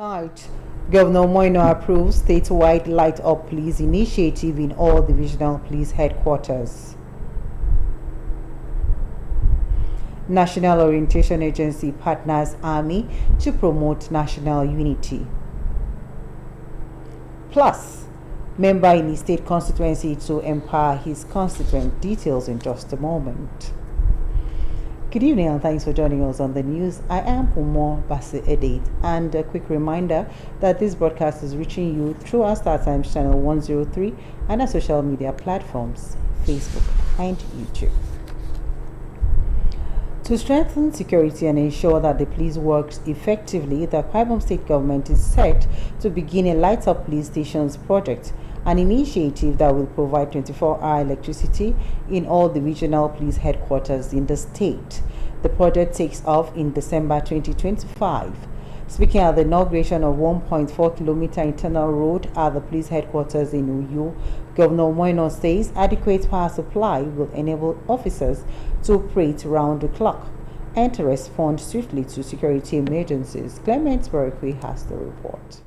Right. Governor Moino approves statewide Light Up Police initiative in all divisional police headquarters. National Orientation Agency partners Army to promote national unity. Plus, member in his state constituency to empower his constituent. Details in just a moment. Good evening and thanks for joining us on the news. I am Umo Basi Edit, and a quick reminder that this broadcast is reaching you through our StarTimes channel 103 and our social media platforms, Facebook and YouTube. To strengthen security and ensure that the police works effectively, the Akwa Ibom State Government is set to begin a Light Up Police Stations project, an initiative that will provide 24-hour electricity in all the regional police headquarters in the state. The project takes off in December 2025. Speaking at the inauguration of 1.4-kilometer internal road at the police headquarters in Uyo, Governor Moino says adequate power supply will enable officers to operate round the clock and to respond swiftly to security emergencies. Clement Barikwe has the report.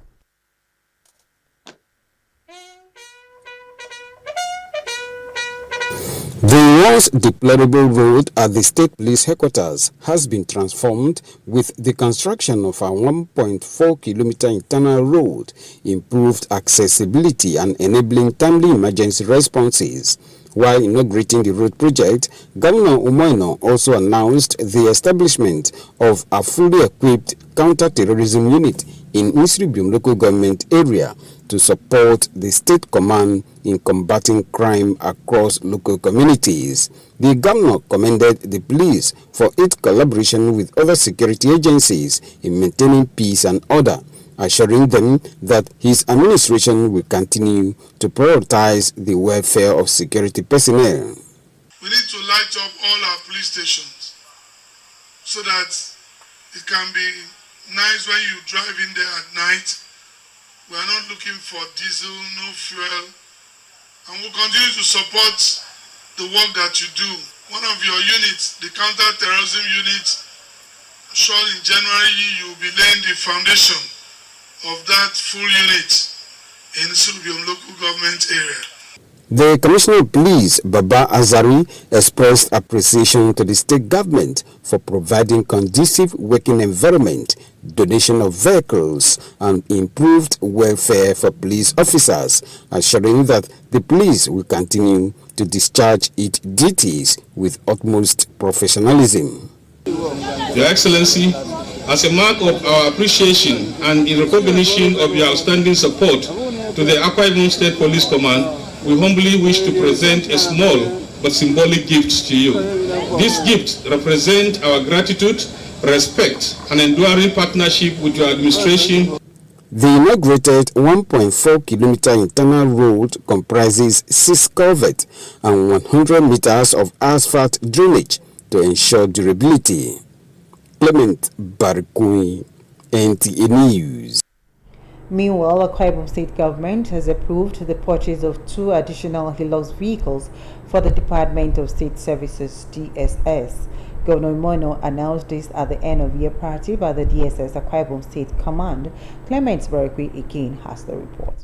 The once deplorable road at the state police headquarters has been transformed with the construction of a 1.4-kilometer internal road, improved accessibility and enabling timely emergency responses. While inaugurating the road project, Governor Umoino also announced the establishment of a fully equipped counter-terrorism unit in Nsribium local government area to support the state command in combating crime across local communities. The governor commended the police for its collaboration with other security agencies in maintaining peace and order, assuring them that his administration will continue to prioritize the welfare of security personnel. We need to light up all our police stations so that it can be nice when you drive in there at night. We are not looking for diesel, no fuel, and we'll continue to support the work that you do. One of your units, the counter-terrorism unit, I'm sure in January you will be laying the foundation of that full unit in Nsribium local government area. The Commissioner of Police, Baba Azari, expressed appreciation to the state government for providing conducive working environment, donation of vehicles, and improved welfare for police officers, assuring that the police will continue to discharge its duties with utmost professionalism. Your Excellency, as a mark of our appreciation and in recognition of your outstanding support to the Akwa Ibom State Police Command, we humbly wish to present a small but symbolic gift to you. This gift represents our gratitude, respect, and enduring partnership with your administration. The inaugurated 1.4-kilometer internal road comprises 6 culverts and 100 meters of asphalt drainage to ensure durability. Clement Barikwe, NTA News. Meanwhile, the Akwa Ibom State Government has approved the purchase of 2 additional Hilux vehicles for the Department of State Services, DSS. Governor Moino announced this at the end of year party by the DSS Akwa Ibom State Command. Clement Barikwe again has the report.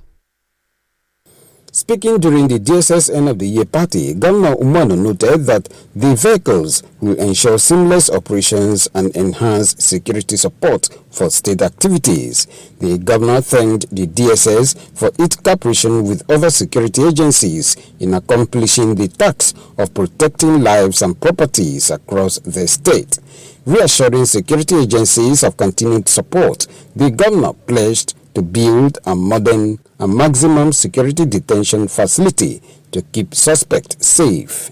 Speaking during the DSS end of the year party, Governor Umoino noted that the vehicles will ensure seamless operations and enhance security support for state activities. The governor thanked the DSS for its cooperation with other security agencies in accomplishing the task of protecting lives and properties across the state. Reassuring security agencies of continued support, the governor pledged to build a modern and maximum security detention facility to keep suspects safe.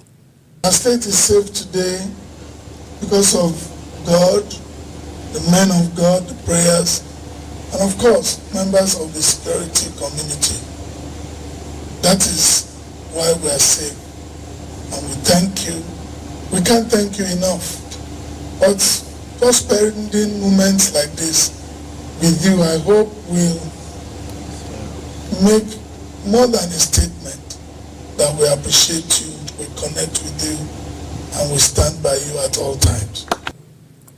Our state is safe today because of God, the men of God, the prayers, and of course, members of the security community. That is why we are safe. And we thank you. We can't thank you enough. But just spending moments like this with you, I hope will make more than a statement that we appreciate you, we connect with you, and we stand by you at all times.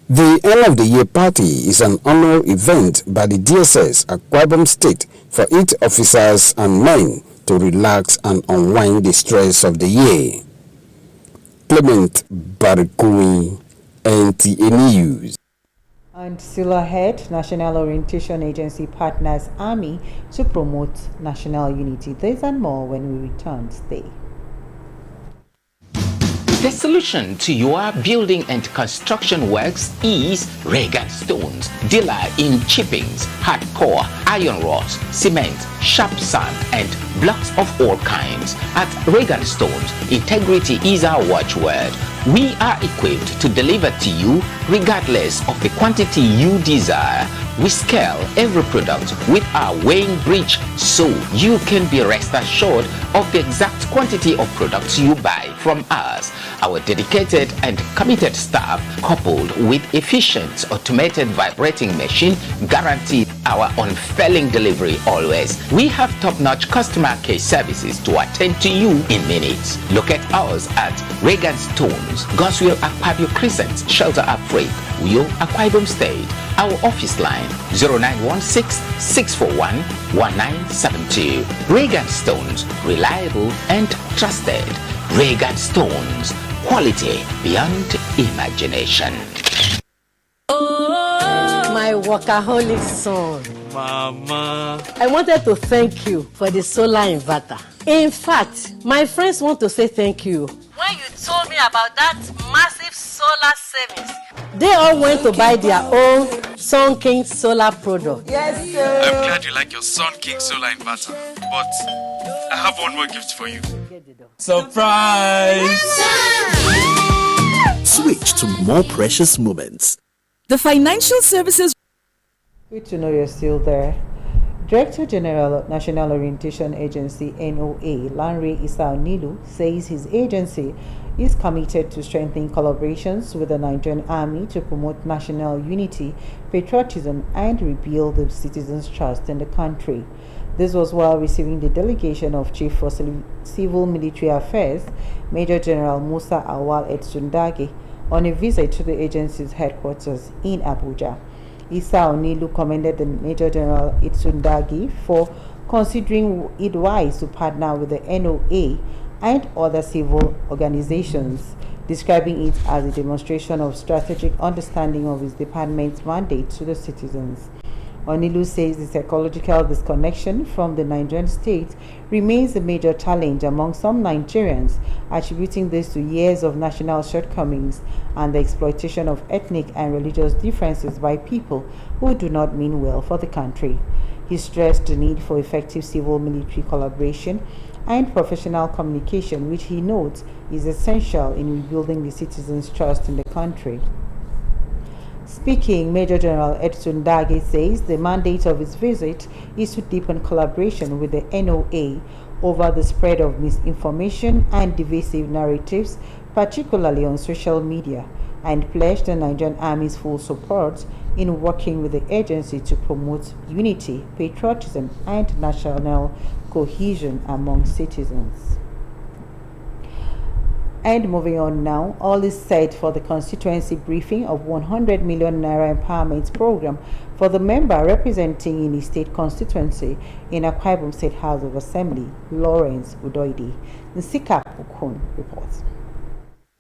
The end of the year party is an honor event by the DSS Akwa Ibom State for its officers and men to relax and unwind the stress of the year. Clement Barikui, NTA News. And still ahead, National Orientation Agency partners Army to promote national unity. This and more when we return. Stay. The solution to your building and construction works is Regan Stones, dealer in chippings, hardcore, iron rods, cement, sharp sand, and blocks of all kinds. At Regan Stones, integrity is our watchword. We are equipped to deliver to you regardless of the quantity you desire. We scale every product with our weighing bridge so you can be rest assured of the exact quantity of products you buy from us. Our dedicated and committed staff, coupled with efficient automated vibrating machine, guarantee our unfailing delivery always. We have top-notch customer care services to attend to you in minutes. Locate us at Regan Stones, Goswell Akpabio Crescent, Shelter Afraid, Uyo, Akwa Ibom State. Our office line 0916-641-1972. Regan Stones, reliable and trusted. Regan Stones, quality beyond imagination. My workaholic son. Mama. I wanted to thank you for the solar inverter. In fact, my friends want to say thank you. When you told me about that massive solar savings, they all went to buy their own Sun King solar product. Yes, sir. I'm glad you like your Sun King solar inverter, but I have one more gift for you. Surprise! Switch to more precious moments. The Financial Services. Good to know you're still there. Director General National Orientation Agency NOA, Lanre Isao Nilu, says his agency is committed to strengthening collaborations with the Nigerian Army to promote national unity, patriotism, and rebuild the citizens' trust in the country. This was while receiving the delegation of Chief for Civil Military Affairs, Major General Musa Awal Etsundage, on a visit to the agency's headquarters in Abuja. Isao Nilu commended the Major General Itsundagi for considering it wise to partner with the NOA and other civil organizations, describing it as a demonstration of strategic understanding of his department's mandate to the citizens. Onilu says the psychological disconnection from the Nigerian state remains a major challenge among some Nigerians, attributing this to years of national shortcomings and the exploitation of ethnic and religious differences by people who do not mean well for the country. He stressed the need for effective civil-military collaboration and professional communication, which he notes is essential in rebuilding the citizens' trust in the country. Speaking, Major General Edson Dage says the mandate of his visit is to deepen collaboration with the NOA over the spread of misinformation and divisive narratives, particularly on social media, and pledged the Nigerian Army's full support in working with the agency to promote unity, patriotism, and national cohesion among citizens. And moving on now, all is set for the constituency briefing of 100 million naira empowerment program for the member representing in his state constituency in Akwa Ibom State House of Assembly, Lawrence Udoide. Nsika Okun reports.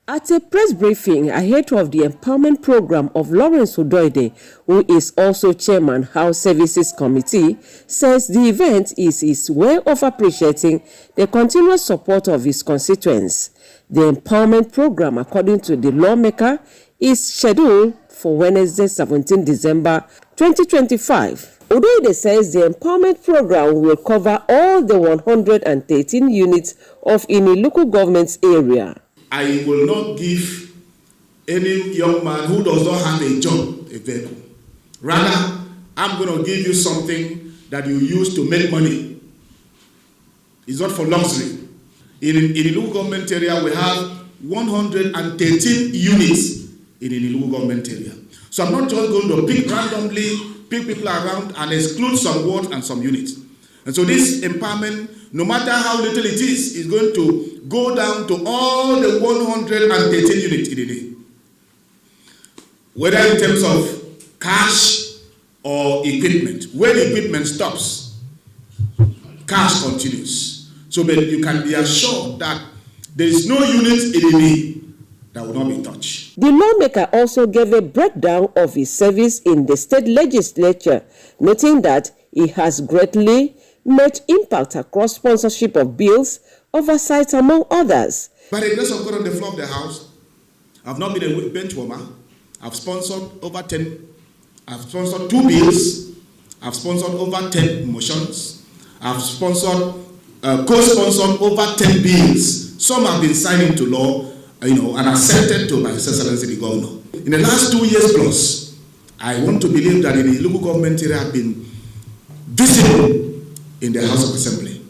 At a press briefing ahead of the empowerment program of Lawrence Udoide, who is also chairman House Services Committee, says the event is his way of appreciating the continuous support of his constituents. The empowerment program, according to the lawmaker, is scheduled for Wednesday, 17 December 2025. Udoide says the empowerment program will cover all the 113 units of Ini local government area. I will not give any young man who does not have a job a vehicle. Rather, I'm going to give you something that you use to make money. It's not for luxury. In the local government area, we have 113 units in the local government area. So I'm not just going to pick randomly, pick people around and exclude some wards and some units. And so this empowerment, no matter how little it is going to go down to all the 113 units in the day. whether in terms of cash or equipment. When equipment stops, cash continues. So that you can be assured that there is no unit in the that will not be touched. The lawmaker also gave a breakdown of his service in the state legislature, noting that he has greatly made impact across sponsorship of bills, oversight, among others. By the grace of God on the floor of the House, I've not been a bench warmer. I've sponsored over 10. I've sponsored 2 bills. I've sponsored over 10 motions. I've sponsored, co-sponsored over 10 bills. Some have been signed into law, and accepted to by His Excellency the Governor. In the last 2 years plus, I want to believe that in the local government area have been visible in the House of Assembly.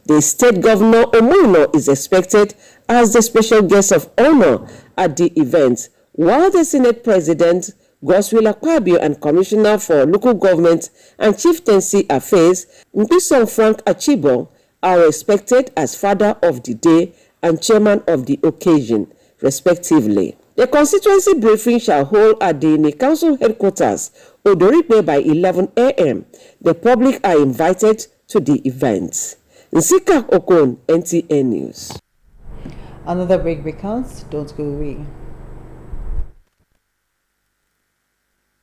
The state governor Omuno is expected as the special guest of honor at the event, while the Senate President Godswill Akpabio and Commissioner for Local Government and Chieftaincy Affairs Mbisong Frank Achibo are expected as Father of the Day and Chairman of the occasion, respectively. The constituency briefing shall hold at the Council headquarters, Odoripe, by 11 a.m. The public are invited to the event. Nsika Okon, NTN News. Another break becomes, don't go away.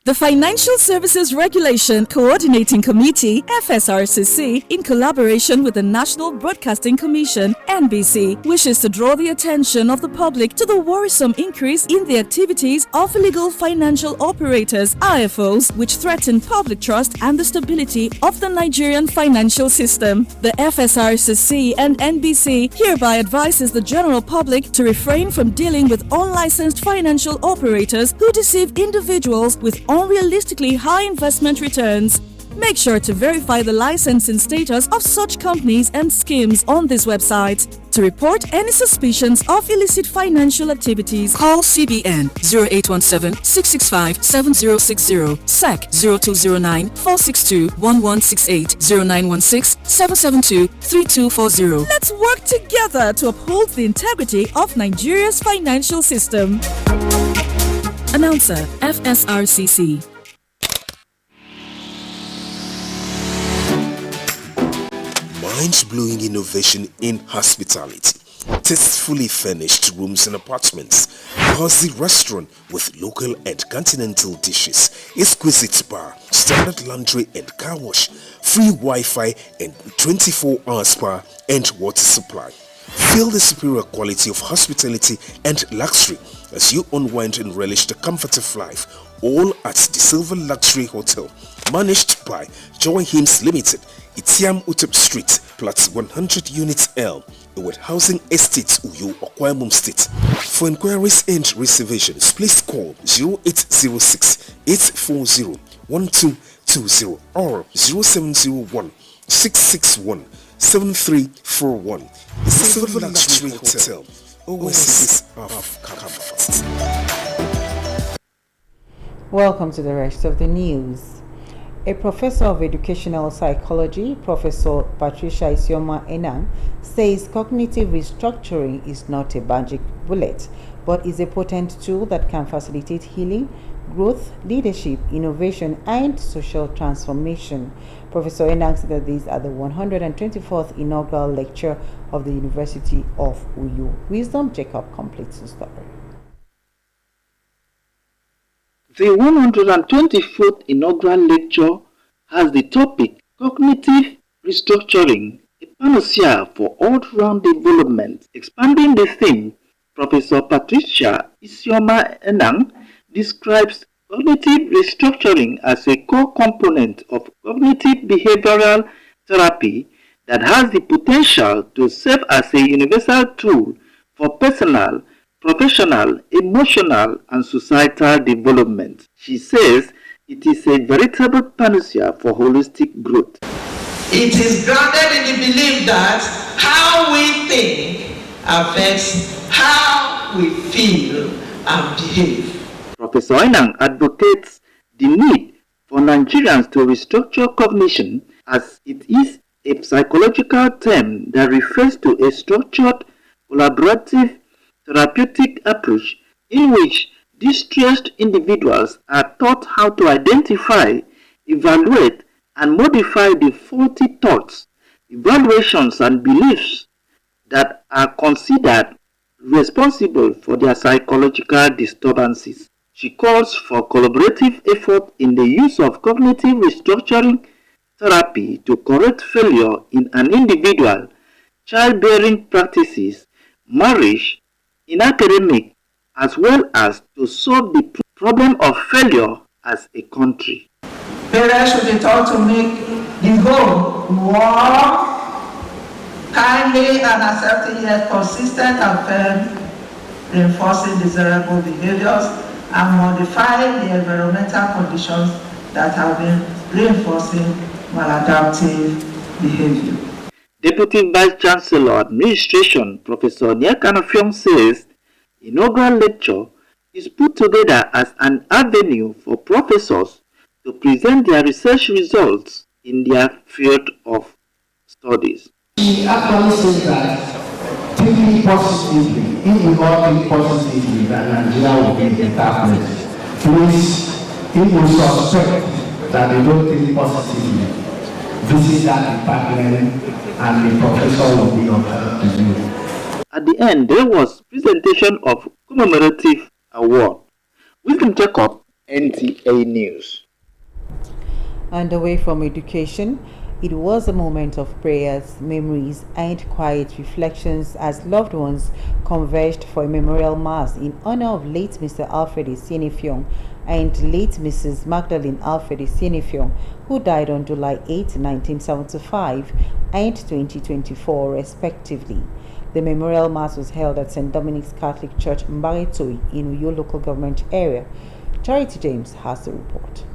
The Financial Services Regulation Coordinating Committee, FSRCC, in collaboration with the National Broadcasting Commission, NBC, wishes to draw the attention of the public to the worrisome increase in the activities of illegal financial operators, IFOs, which threaten public trust and the stability of the Nigerian financial system. The FSRCC and NBC hereby advises the general public to refrain from dealing with unlicensed financial operators who deceive individuals with unrealistically high investment returns. Make sure to verify the licensing status of such companies and schemes on this website. To report any suspicions of illicit financial activities, call CBN 0817-665-7060, SEC 0209-462-1168, 0916-772-3240. Let's work together to uphold the integrity of Nigeria's financial system. Announcer, FSRCC. Mind-blowing innovation in hospitality. Tastefully furnished rooms and apartments. Cozy restaurant with local and continental dishes. Exquisite bar, standard laundry and car wash. Free Wi-Fi and 24-hour spa and water supply. Feel the superior quality of hospitality and luxury as you unwind and relish the comfort of life, all at the Silver Luxury Hotel, managed by Joy Hymns Limited, Itiam Utep Street, Plot 100 Units L, with Housing Estates, Uyo, Okwamum State. For inquiries and reservations, please call 0806-840-1220 or 0701-661-7341. The Silver Luxury Hotel, oasis of comfort. Welcome to the rest of the news. A professor of educational psychology, Professor Patricia Isioma Enang, says cognitive restructuring is not a magic bullet, but is a potent tool that can facilitate healing, growth, leadership, innovation, and social transformation. Professor Enang said that these are the 124th inaugural lecture of the University of Uyo. Wisdom Jacob completes the story. The 124th inaugural lecture has the topic Cognitive Restructuring, a panacea for all-round development. Expanding the theme, Professor Patricia Isioma Enang describes cognitive restructuring as a core component of cognitive behavioral therapy that has the potential to serve as a universal tool for personal, professional, emotional, and societal development. She says it is a veritable panacea for holistic growth. It is grounded in the belief that how we think affects how we feel and behave. Professor Enang advocates the need for Nigerians to restructure cognition, as it is a psychological term that refers to a structured, collaborative, therapeutic approach in which Distressed individuals are taught how to identify, evaluate, and modify the faulty thoughts, evaluations, and beliefs that are considered responsible for their psychological disturbances. She calls for collaborative effort in the use of cognitive restructuring therapy to correct failure in an individual, childbearing practices, marriage, in academic, as well as to solve the problem of failure as a country. Parents should be taught to make the home warm, kindly and accepting yet consistent and firm, reinforcing desirable behaviors and modifying the environmental conditions that have been reinforcing maladaptive behavior. Deputy Vice Chancellor Administration Professor Nyakanofiong says inaugural lecture is put together as an avenue for professors to present their research results in their field of studies. She actually says that thinking positively, if we all think positively, that Nigeria will be a better place. Please, if we suspect that they don't think positively, visit that department and the professor will be of help to you. At the end, there was presentation of commemorative award. Wisdom Jacob, NTA News. And away from education, it was a moment of prayers, memories, and quiet reflections as loved ones converged for a memorial mass in honor of late Mr. Alfred Esienifiong and late Mrs. Magdalene Alfred Esienifiong, who died on July 8, 1975 and 2024, respectively. The memorial mass was held at St. Dominic's Catholic Church, Mbaretoi, in Uyo local government area. Charity James has the report.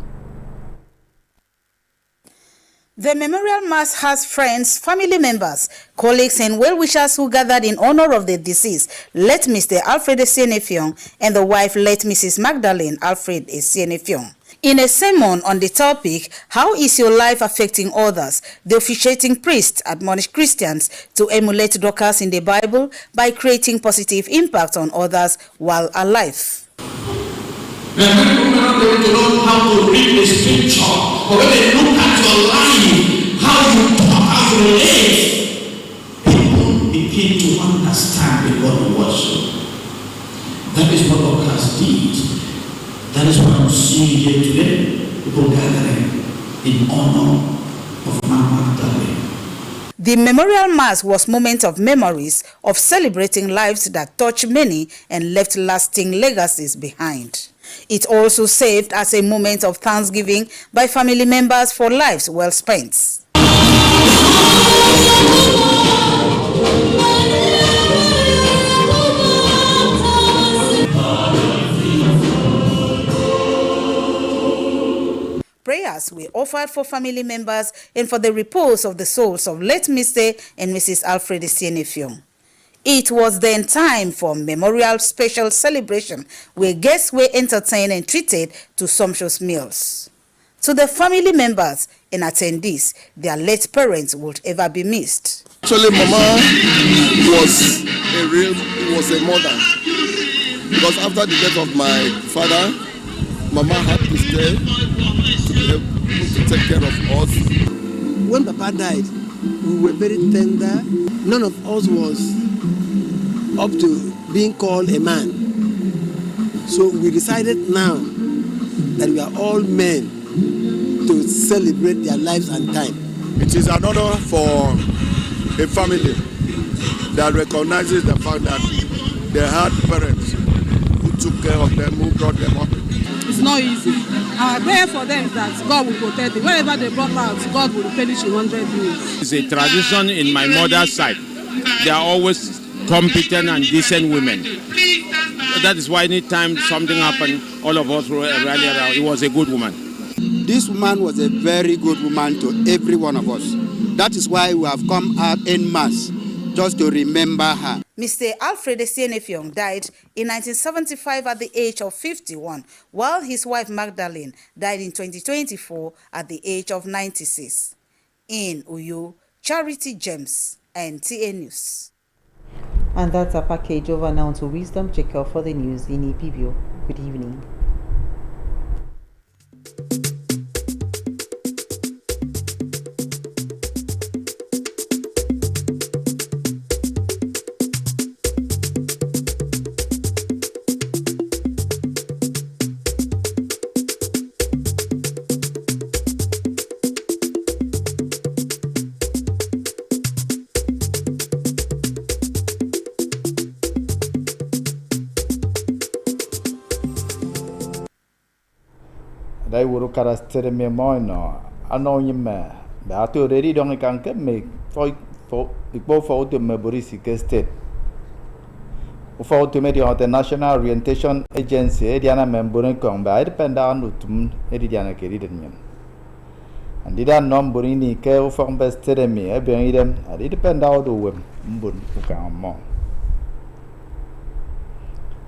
The memorial mass has friends, family members, colleagues, and well-wishers who gathered in honor of the deceased, late Mr. Alfred Esienifiong and the wife, late Mrs. Magdalene Alfred Esienifiong. In a sermon on the topic, How is your life affecting others?, the officiating priest admonished Christians to emulate Dorcas in the Bible by creating positive impact on others while alive. There are many people not able to know how to read the scripture, but when they look at your life, how you talk, how you relate, people begin to understand the God of worship. That is what Dorcas did. That is what I'm seeing here today. People gathering in honor of Mama Magdalene. The memorial mass was a moment of memories of celebrating lives that touched many and left lasting legacies behind. It also served as a moment of thanksgiving by family members for lives well spent. Prayers were offered for family members and for the repose of the souls of late Mr. and Mrs. Alfred Esienifiong. It was then time for memorial special celebration where guests were entertained and treated to sumptuous meals. To the family members and attendees, their late parents would ever be missed. Actually, Mama was a mother, because after the death of my father, Mama had to stay to be able to take care of us. When Papa died, we were very tender. None of us was up to being called a man. So we decided now that we are all men to celebrate their lives and time. It is an honor for a family that recognizes the fact that they had parents who took care of them, who brought them up. It's not easy. Our prayer for them is that God will protect them. Wherever they brought out, God will replenish in 100 years. It's a tradition in my mother's side. They are always competent and decent women. That is why anytime something happened, all of us rally around. It was a good woman. This woman was a very good woman to every one of us. That is why we have come out en masse just to remember her. Mr. Alfred Esienifiong died in 1975 at the age of 51, while his wife Magdalene died in 2024 at the age of 96. In Uyo, Charity James, NTA News. And that's a package over now to Wisdom Jacob for the news in Ibibio. Good evening. Dai wuru karakter me moino ano nyime ba to ready dong kan ke me fo ipo fo to me borisi ke state o fo to me the National Orientation Agency ediana member kon ba dependant utum ediana ke ridem andida nom borini ke o fo bestere me e ben idem adi dependant do wem mbon o kan mo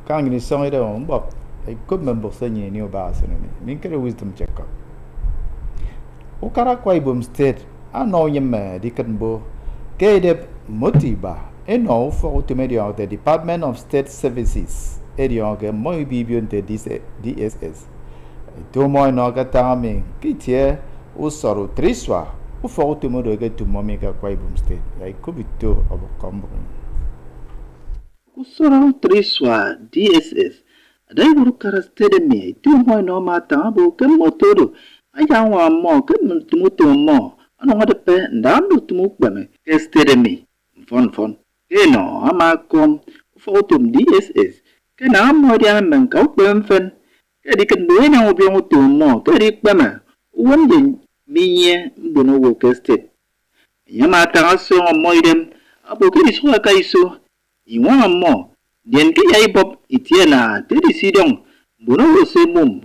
kan ni so ide on bok I could member Sanya New Basin, Minker Wisdom Checker. Okara Boom State, I know you may, Deacon Bo, Gadeb Motiba, and all for Automedia, the Department of State Services, Edioga, Moy Bibion, the DSS. Two more Nogatami, Kitier, Usoro Triswa, who fought to moderate to Momika Boom State. I could be two of a combo. Usoro Triswa, DSS. Dai buru karastede me tu mo no mata bu ke motodo aya wa mo ke mutu mo ano ngade pe ndandu tumu gbeme ke stede me fon ke no ama kom fotum DSS ke na mo dia men ka gbem fen ke di ken bu na obi mutu mo ke di gbeme wonde minye mbono wo ke stede yama ta aso mo idem abu ke di so ka iso iwa mo Dien ke yai bob itiena te di sidong bono wo se mum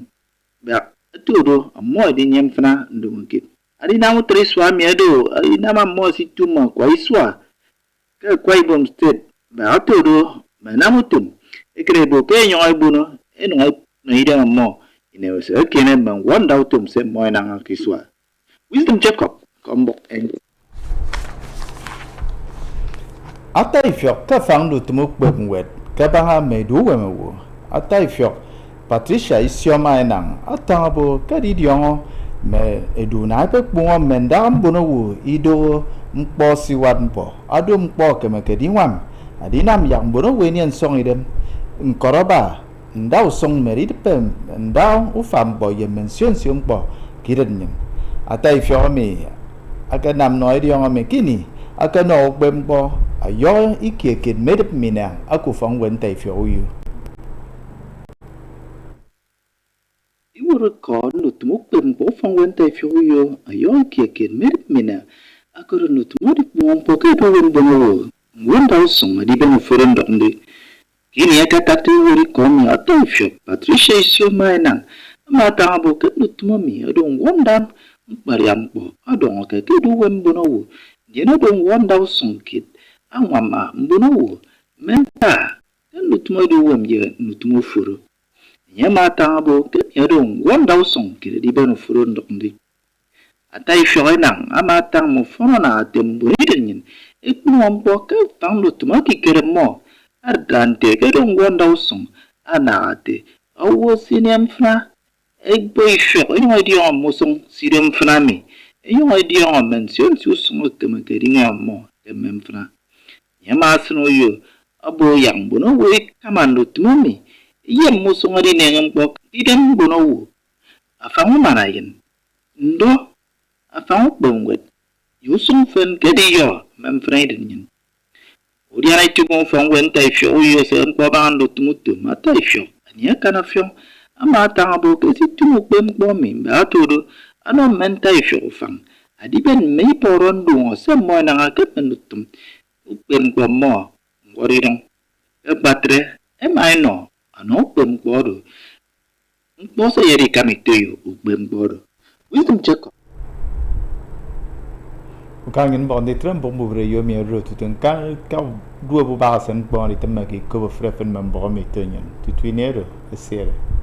ba todo mo di nyemfna ndumukit ari na mo triswa miedo ari na ma mo situma kwa iswa ke kwa Boom State ba todo ba na mutum ekrebo ke nyoy bono eno no ida mo ine se kene ban wanda utum se mo na kiswa Wisdom Jacob kombo en ata ifyo ka fandu tumuk wet Kabaha medu wemewo ata ifyo Patricia isioma enang atabo kadidiongo me eduna pe kpungo mendam bonowo ido mpo siwat mpo ado mpo kemekediwam adinam yang bonowo ni ensong idem nkoroba ndau song merid pem ndau ufam bo ye mention siong po kirenyen ata ifyo me akanam no idiongo me kini akano bembo ayo ikeke medep mina aku fang wentai fioyu iwuru ko nutumu bembo fang wentai fioyu ayo ikeke medep mina aku nutumu di pompo ke do wenbo wenda song di ben forendo ndi kini akatatu wuri ko mi ato fio Patricia isio maina mata abo ke nutumu mi ado wondam mariam bo ado ke do wenbo no Jeno don wanda songkit anwama mbono menta kan nutumo do wamye nutumo furo nyama tabo kan yadon wanda songkit di beno furo ndondi atai shorenang amata mo fono na tembo hidenyin ekno mbo ka tang nutumo ki keremo ardante kadon wanda song anate awo sinem fra egboy sho ino di mo song sinem fra mi Yung idea on mention to smooth them getting on more than Memphna. Yamas no you, a boy young bono way, come and look to me. Yem musongari name book, didn't bono. A found manayan. No, a found bone with. You soon fen get your Memphna. Would you like to go from when I show you a Boban look to Mutu, Matai and ya can of you. A matabo gets it to move them bombing, but ano mentai show fang adiben me porondu semmo na akapenutum upen ko mo ngorirong e batre e maino ano upen ko Bosa yeri kamiteyo upen ko Wisdom Jacob Kangin bon de tram bon bouvre yo mi ro tutun ka dua bu basen bon de temaki ko frefen man bon mi tenyen tu twinero e sere